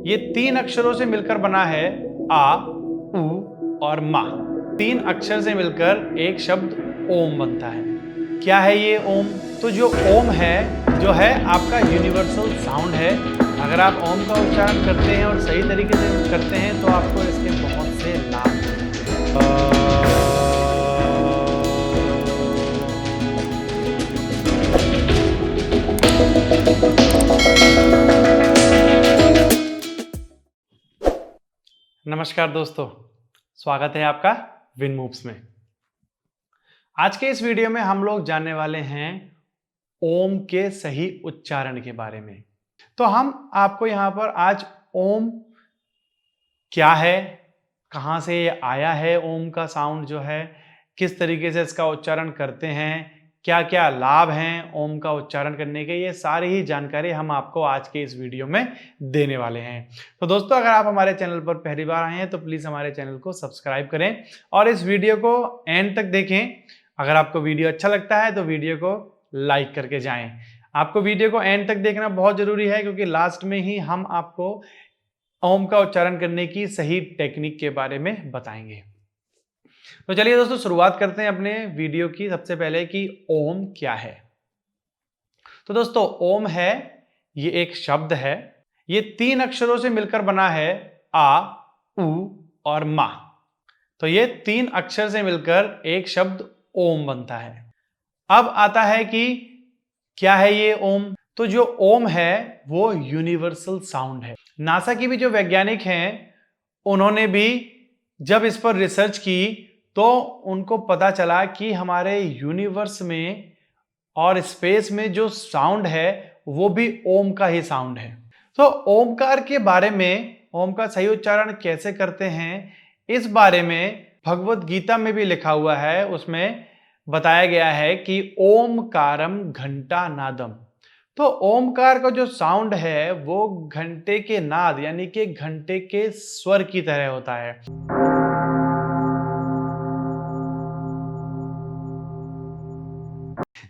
ये 3 अक्षरों से मिलकर बना है आ, उ और मा। 3 अक्षर से मिलकर एक शब्द ओम बनता है। क्या है ये ओम? तो जो ओम है जो है आपका यूनिवर्सल साउंड है। अगर आप ओम का उच्चारण करते हैं और सही तरीके से करते हैं तो आपको इसके बहुत से लाभ मिलते हैं। नमस्कार दोस्तों, स्वागत है आपका विन मूव्स में। आज के इस वीडियो में हम लोग जानने वाले हैं ओम के सही उच्चारण के बारे में। तो हम आपको यहां पर आज ओम क्या है, कहां से ये आया है, ओम का साउंड जो है, किस तरीके से इसका उच्चारण करते हैं, क्या क्या लाभ हैं ओम का उच्चारण करने के, ये सारी ही जानकारी हम आपको आज के इस वीडियो में देने वाले हैं। तो दोस्तों, अगर आप हमारे चैनल पर पहली बार आए हैं तो प्लीज हमारे चैनल को सब्सक्राइब करें और इस वीडियो को एंड तक देखें। अगर आपको वीडियो अच्छा लगता है तो वीडियो को लाइक करके जाएं। आपको वीडियो को एंड तक देखना बहुत जरूरी है क्योंकि लास्ट में ही हम आपको ओम का उच्चारण करने की सही टेक्निक के बारे में बताएंगे। तो चलिए दोस्तों, शुरुआत करते हैं अपने वीडियो की। सबसे पहले कि ओम क्या है। तो दोस्तों, ओम है, ये एक शब्द है। ये 3 अक्षरों से मिलकर बना है आ, उ और मा। तो ये 3 अक्षर से मिलकर एक शब्द ओम बनता है। अब आता है कि क्या है ये ओम। तो जो ओम है वो यूनिवर्सल साउंड है। नासा की भी जो वैज्ञानिक हैं उन्होंने भी जब इस पर रिसर्च की तो उनको पता चला कि हमारे यूनिवर्स में और स्पेस में जो साउंड है वो भी ओम का ही साउंड है। तो ओमकार के बारे में, ओम का सही उच्चारण कैसे करते हैं, इस बारे में भगवत गीता में भी लिखा हुआ है। उसमें बताया गया है कि ओमकारम घंटा नादम। तो ओमकार का जो साउंड है वो घंटे के नाद यानी कि घंटे के स्वर की तरह होता है।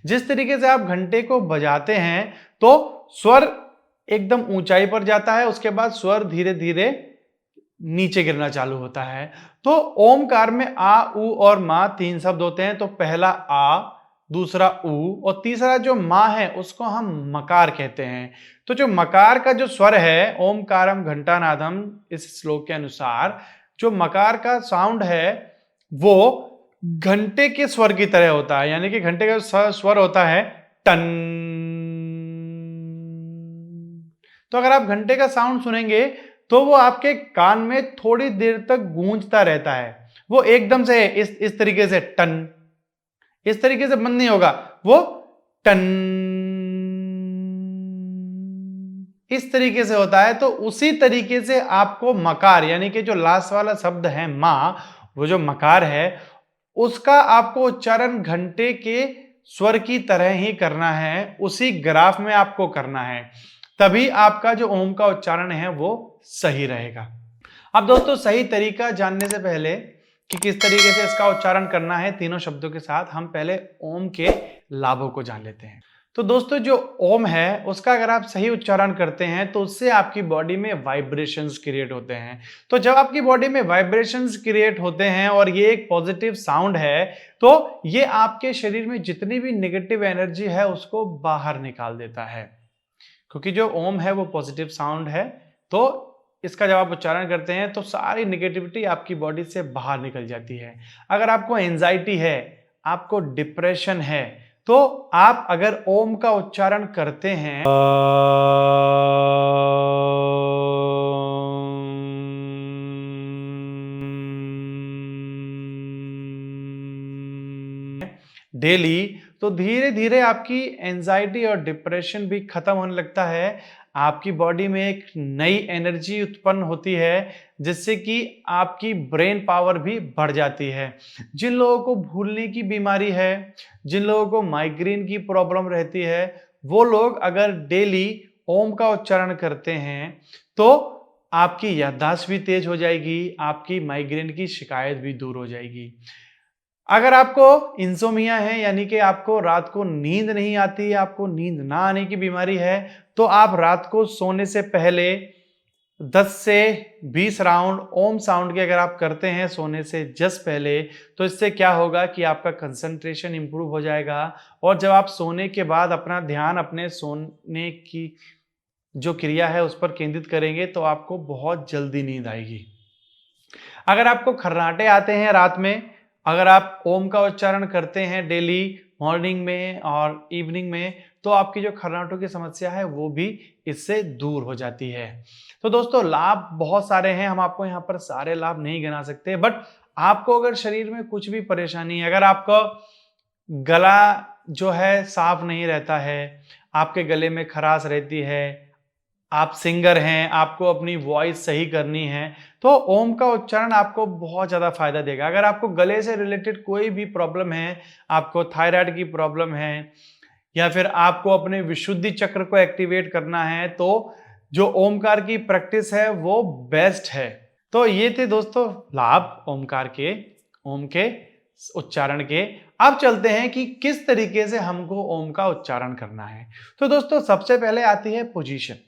जिस तरीके से आप घंटे को बजाते हैं तो स्वर एकदम ऊंचाई पर जाता है, उसके बाद स्वर धीरे धीरे नीचे गिरना चालू होता है। तो ओमकार में आ, उ और मा 3 शब्द होते हैं। तो पहला आ, दूसरा उ और तीसरा जो मा है उसको हम मकार कहते हैं। तो जो मकार का जो स्वर है, ओमकारम घंटानादम, इस श्लोक के अनुसार जो मकार का साउंड है वो घंटे के स्वर की तरह होता है। यानी कि घंटे का स्वर होता है टन। तो अगर आप घंटे का साउंड सुनेंगे तो वो आपके कान में थोड़ी देर तक गूंजता रहता है। वो एकदम से इस तरीके से टन, इस तरीके से बंद नहीं होगा, वो टन इस तरीके से होता है। तो उसी तरीके से आपको मकार यानी कि जो लास्ट वाला शब्द है मा, वो जो मकार है उसका आपको उच्चारण घंटे के स्वर की तरह ही करना है, उसी ग्राफ में आपको करना है, तभी आपका जो ओम का उच्चारण है वो सही रहेगा। अब दोस्तों, सही तरीका जानने से पहले कि किस तरीके से इसका उच्चारण करना है तीनों शब्दों के साथ, हम पहले ओम के लाभों को जान लेते हैं। तो दोस्तों, जो ओम है उसका अगर आप सही उच्चारण करते हैं तो उससे आपकी बॉडी में वाइब्रेशंस क्रिएट होते हैं। तो जब आपकी बॉडी में वाइब्रेशंस क्रिएट होते हैं और ये एक पॉजिटिव साउंड है तो ये आपके शरीर में जितनी भी नेगेटिव एनर्जी है उसको बाहर निकाल देता है। क्योंकि जो ओम है वो पॉजिटिव साउंड है, तो इसका जब आप उच्चारण करते हैं तो सारी नेगेटिविटी आपकी बॉडी से बाहर निकल जाती है। अगर आपको एंजाइटी है, आपको डिप्रेशन है, तो आप अगर ओम का उच्चारण करते हैं डेली, तो धीरे धीरे आपकी एंजाइटी और डिप्रेशन भी खत्म होने लगता है। आपकी बॉडी में एक नई एनर्जी उत्पन्न होती है जिससे कि आपकी ब्रेन पावर भी बढ़ जाती है। जिन लोगों को भूलने की बीमारी है, जिन लोगों को माइग्रेन की प्रॉब्लम रहती है, वो लोग अगर डेली ओम का उच्चारण करते हैं तो आपकी याददाश्त भी तेज हो जाएगी, आपकी माइग्रेन की शिकायत भी दूर हो जाएगी। अगर आपको इंसोमिया है यानी कि आपको रात को नींद नहीं आती, आपको नींद ना आने की बीमारी है, तो आप रात को सोने से पहले 10 से 20 राउंड ओम साउंड के अगर आप करते हैं सोने से जस्ट पहले, तो इससे क्या होगा कि आपका कंसंट्रेशन इंप्रूव हो जाएगा और जब आप सोने के बाद अपना ध्यान अपने सोने की जो क्रिया है उस पर केंद्रित करेंगे तो आपको बहुत जल्दी नींद आएगी। अगर आपको खर्राटे आते हैं रात में, अगर आप ओम का उच्चारण करते हैं डेली मॉर्निंग में और इवनिंग में, तो आपकी जो खर्राटों की समस्या है वो भी इससे दूर हो जाती है। तो दोस्तों लाभ बहुत सारे हैं, हम आपको यहाँ पर सारे लाभ नहीं गिना सकते, बट आपको अगर शरीर में कुछ भी परेशानी है, अगर आपका गला जो है साफ नहीं रहता है, आपके गले में खराश रहती है, आप सिंगर हैं, आपको अपनी वॉइस सही करनी है, तो ओम का उच्चारण आपको बहुत ज़्यादा फायदा देगा। अगर आपको गले से रिलेटेड कोई भी प्रॉब्लम है, आपको थायराइड की प्रॉब्लम है या फिर आपको अपने विशुद्धि चक्र को एक्टिवेट करना है, तो जो ओमकार की प्रैक्टिस है वो बेस्ट है। तो ये थे दोस्तों लाभ ओमकार के, ओम के उच्चारण के। अब चलते हैं कि किस तरीके से हमको ओम का उच्चारण करना है। तो दोस्तों सबसे पहले आती है पोजीशन।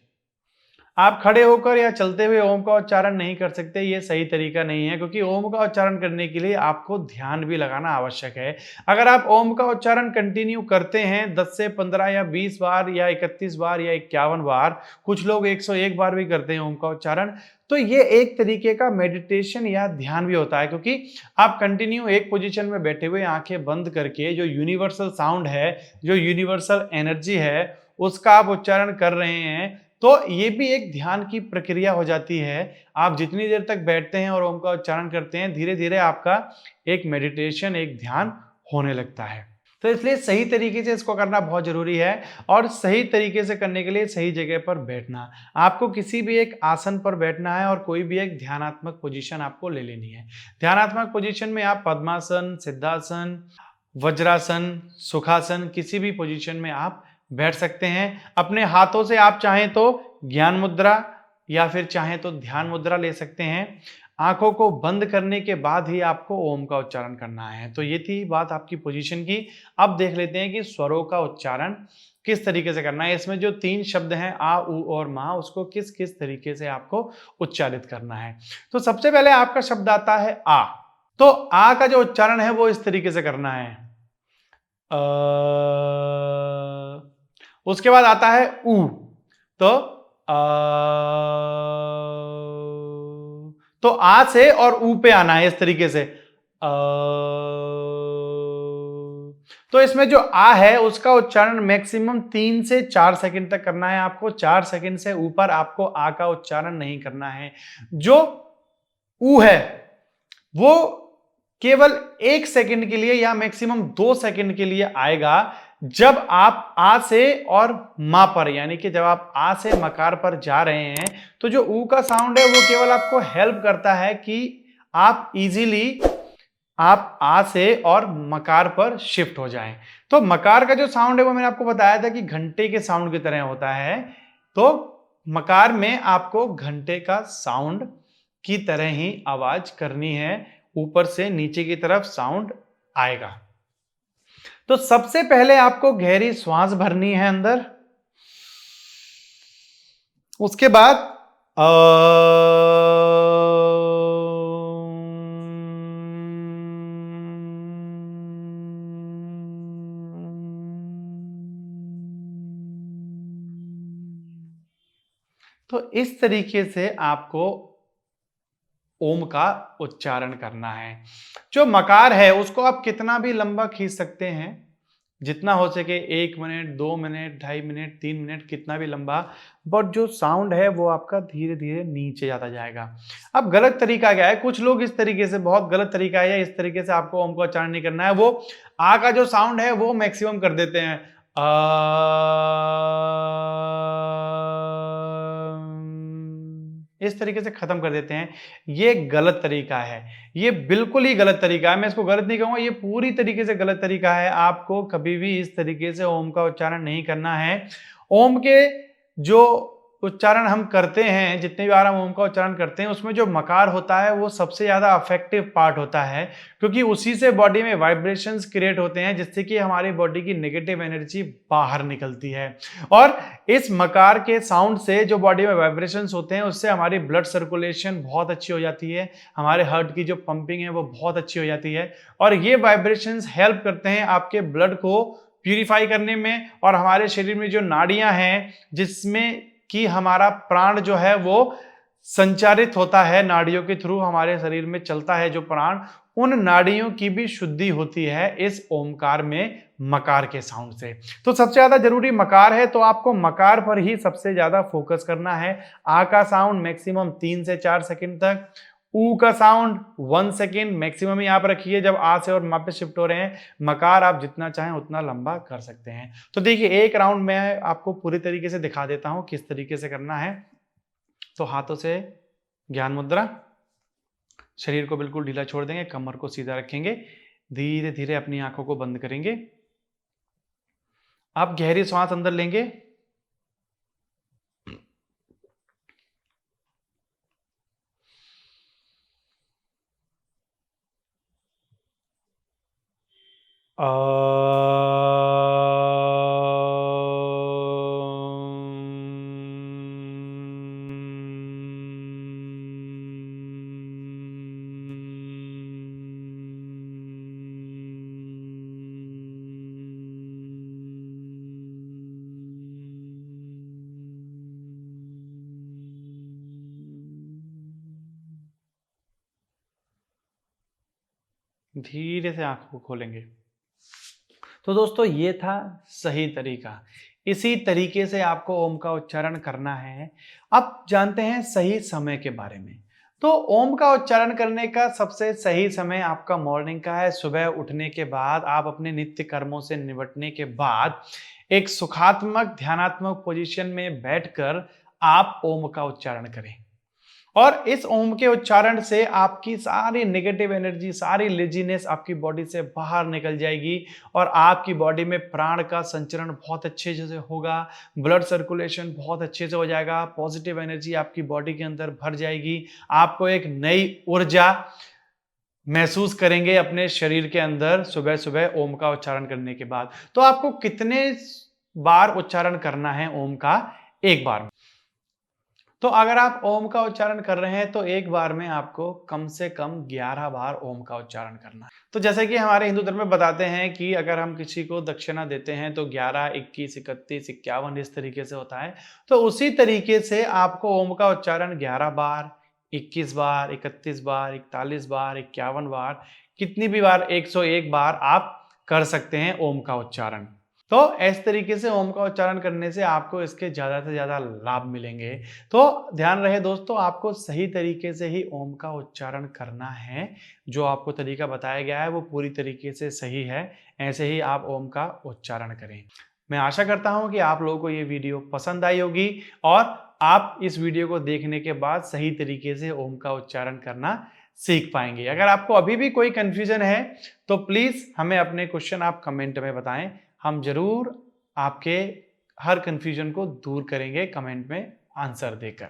आप खड़े होकर या चलते हुए ओम का उच्चारण नहीं कर सकते, ये सही तरीका नहीं है, क्योंकि ओम का उच्चारण करने के लिए आपको ध्यान भी लगाना आवश्यक है। अगर आप ओम का उच्चारण कंटिन्यू करते हैं 10 से 15 या 20 बार या 31 बार या 51 बार, कुछ लोग 101 बार भी करते हैं ओम का उच्चारण, तो ये एक तरीके का मेडिटेशन या ध्यान भी होता है, क्योंकि आप कंटिन्यू एक पोजीशन में बैठे हुए आंखें बंद करके जो यूनिवर्सल साउंड है, जो यूनिवर्सल एनर्जी है, उसका आप उच्चारण कर रहे हैं, तो ये भी एक ध्यान की प्रक्रिया हो जाती है। आप जितनी देर तक बैठते हैं और ओम का उच्चारण करते हैं, धीरे धीरे आपका एक मेडिटेशन, एक ध्यान होने लगता है। तो इसलिए सही तरीके से इसको करना बहुत जरूरी है और सही तरीके से करने के लिए सही जगह पर बैठना। आपको किसी भी एक आसन पर बैठना है और कोई भी एक ध्यानात्मक पोजीशन आपको ले लेनी है। ध्यानात्मक पोजीशन में आप पद्मासन, सिद्धासन, वज्रासन, सुखासन, किसी भी पोजीशन में आप बैठ सकते हैं। अपने हाथों से आप चाहें तो ज्ञान मुद्रा या फिर चाहें तो ध्यान मुद्रा ले सकते हैं। आंखों को बंद करने के बाद ही आपको ओम का उच्चारण करना है। तो ये थी बात आपकी पोजीशन की। अब देख लेते हैं कि स्वरों का उच्चारण किस तरीके से करना है। इसमें जो 3 शब्द हैं आ, उ और मा, उसको किस किस तरीके से आपको उच्चारित करना है। तो सबसे पहले आपका शब्द आता है आ। तो आ का जो उच्चारण है वो इस तरीके से करना है। उसके बाद आता है उ। तो तो आ से और ऊ पे आना है इस तरीके से। तो इसमें जो आ है उसका उच्चारण मैक्सिमम 3 से 4 सेकंड तक करना है आपको। 4 सेकंड से ऊपर आपको आ का उच्चारण नहीं करना है। जो ऊ है वो केवल 1 सेकंड के लिए या मैक्सिमम 2 सेकंड के लिए आएगा, जब आप आ से और मा पर, यानी कि जब आप आ से मकार पर जा रहे हैं, तो जो ऊ का साउंड है वो केवल आपको हेल्प करता है कि आप इजीली आप आ से और मकार पर शिफ्ट हो जाएं। तो मकार का जो साउंड है वो मैंने आपको बताया था कि घंटे के साउंड की तरह होता है। तो मकार में आपको घंटे का साउंड की तरह ही आवाज करनी है, ऊपर से नीचे की तरफ साउंड आएगा। तो सबसे पहले आपको गहरी श्वास भरनी है अंदर। उसके बाद तो इस तरीके से आपको ओम का उच्चारण करना है। जो मकार है उसको आप कितना भी लंबा खींच सकते हैं, जितना हो सके, 1 मिनट, 2 मिनट, 2.5 मिनट, 3 मिनट, कितना भी लंबा, बट जो साउंड है वो आपका धीरे धीरे नीचे जाता जाएगा। अब गलत तरीका क्या है, कुछ लोग इस तरीके से, बहुत गलत तरीका है, इस तरीके से आपको ओम का उच्चारण नहीं करना है। वो आ का जो साउंड है वो मैक्सिमम कर देते हैं, इस तरीके से खत्म कर देते हैं। ये गलत तरीका है, ये बिल्कुल ही गलत तरीका है। मैं इसको गलत नहीं कहूंगा, ये पूरी तरीके से गलत तरीका है। आपको कभी भी इस तरीके से ओम का उच्चारण नहीं करना है। ओम के जो उच्चारण हम करते हैं, जितनी बार हम ओम का उच्चारण करते हैं, उसमें जो मकार होता है वो सबसे ज्यादा अफेक्टिव पार्ट होता है, क्योंकि उसी से बॉडी में वाइब्रेशंस क्रिएट होते हैं, जिससे कि हमारी बॉडी की नेगेटिव एनर्जी बाहर निकलती है। और इस मकार के साउंड से जो बॉडी में वाइब्रेशंस होते हैं, उससे हमारी ब्लड सर्कुलेशन बहुत अच्छी हो जाती है, हमारे हार्ट की जो पंपिंग है वो बहुत अच्छी हो जाती है, और ये वाइब्रेशंस हेल्प करते हैं आपके ब्लड को प्यूरिफाई करने में, और हमारे शरीर में जो नाड़ियां हैं जिसमें कि हमारा प्राण जो है वो संचारित होता है, नाड़ियों के थ्रू हमारे शरीर में चलता है जो प्राण, उन नाड़ियों की भी शुद्धि होती है इस ओमकार में, मकार के साउंड से। तो सबसे ज्यादा जरूरी मकार है, तो आपको मकार पर ही सबसे ज्यादा फोकस करना है। आ का साउंड मैक्सिमम 3 से 4 सेकंड तक, ऊ का साउंड 1 सेकेंड मैक्सिमम ही आप रखिए जब आ से और मा पे शिफ्ट हो रहे हैं। मकार आप जितना चाहें उतना लंबा कर सकते हैं। तो देखिए, एक राउंड में आपको पूरी तरीके से दिखा देता हूं किस तरीके से करना है। तो हाथों से ज्ञान मुद्रा, शरीर को बिल्कुल ढीला छोड़ देंगे, कमर को सीधा रखेंगे, धीरे धीरे अपनी आंखों को बंद करेंगे। आप गहरी सांस अंदर लेंगे, धीरे से आंखों को खोलेंगे। तो दोस्तों, ये था सही तरीका। इसी तरीके से आपको ओम का उच्चारण करना है। अब जानते हैं सही समय के बारे में। तो ओम का उच्चारण करने का सबसे सही समय आपका मॉर्निंग का है। सुबह उठने के बाद, आप अपने नित्य कर्मों से निपटने के बाद एक सुखात्मक ध्यानात्मक पोजीशन में बैठकर आप ओम का उच्चारण करें, और इस ओम के उच्चारण से आपकी सारी नेगेटिव एनर्जी, सारी लेजीनेस आपकी बॉडी से बाहर निकल जाएगी, और आपकी बॉडी में प्राण का संचरण बहुत अच्छे से होगा, ब्लड सर्कुलेशन बहुत अच्छे से हो जाएगा, पॉजिटिव एनर्जी आपकी बॉडी के अंदर भर जाएगी, आपको एक नई ऊर्जा महसूस करेंगे अपने शरीर के अंदर सुबह सुबह ओम का उच्चारण करने के बाद। तो आपको कितने बार उच्चारण करना है ओम का? एक बार। तो अगर आप ओम का उच्चारण कर रहे हैं तो एक बार में आपको कम से कम 11 बार ओम का उच्चारण करना है। तो जैसे कि हमारे हिंदू धर्म में बताते हैं कि अगर हम किसी को दक्षिणा देते हैं तो 11, 21, 31, 51 इस तरीके से होता है। तो उसी तरीके से आपको ओम का उच्चारण 11 बार, 21 बार, 31 बार, 41 बार, 51 बार, कितनी भी बार, 101 बार आप कर सकते हैं ओम का उच्चारण। तो इस तरीके से ओम का उच्चारण करने से आपको इसके ज्यादा से ज्यादा लाभ मिलेंगे। तो ध्यान रहे दोस्तों, आपको सही तरीके से ही ओम का उच्चारण करना है। जो आपको तरीका बताया गया है वो पूरी तरीके से सही है। ऐसे ही आप ओम का उच्चारण करें। मैं आशा करता हूं कि आप लोगों को ये वीडियो पसंद आई होगी, और आप इस वीडियो को देखने के बाद सही तरीके से ओम का उच्चारण करना सीख पाएंगे। अगर आपको अभी भी कोई कंफ्यूजन है तो प्लीज हमें अपने क्वेश्चन आप कमेंट में बताएं। हम जरूर आपके हर कंफ्यूजन को दूर करेंगे कमेंट में आंसर देकर।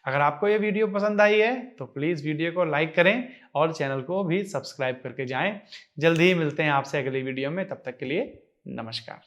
अगर आपको ये वीडियो पसंद आई है तो प्लीज वीडियो को लाइक करें और चैनल को भी सब्सक्राइब करके जाएं। जल्दी ही मिलते हैं आपसे अगली वीडियो में, तब तक के लिए नमस्कार।